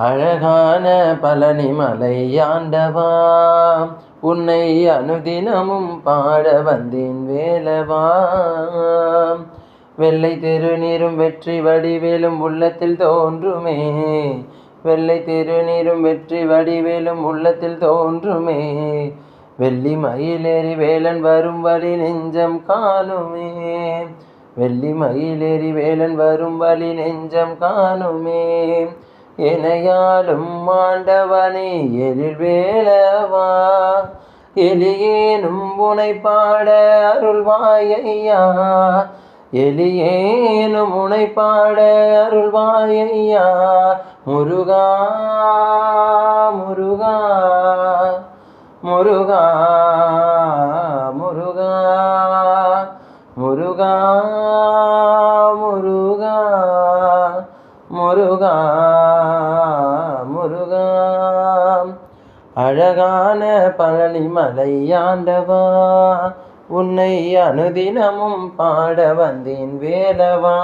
அழகான பழனிமலை ஆண்டவா, உன்னை அனுதினமும் பாட வந்தேன் வேலவா. வெள்ளை திருநீரும் வெற்றி வடிவேலும் உள்ளத்தில் தோன்றுமே, வெள்ளை திருநீரும் வெற்றி வடிவேலும் உள்ளத்தில் தோன்றுமே. வெள்ளி மயிலேறி வேலன் வரும் வழி நெஞ்சம் காணுமே, வெள்ளி மயிலேறி வேலன் வரும் வழி நெஞ்சம் காணுமே. எனையாளும் ஆண்டவனே எழில் வேலவா, எலியேனும் உனை பாட அருள்வாயையா, எலியேனும் உனை பாட அருள்வாயையா. முருகா முருகா முருகா முருகா முருகா முருகா முருகா முருகா. அழகான பழனிமலை ஆண்டவா, உன்னை அனுதினமும் பாட வந்தேன் வேலவா.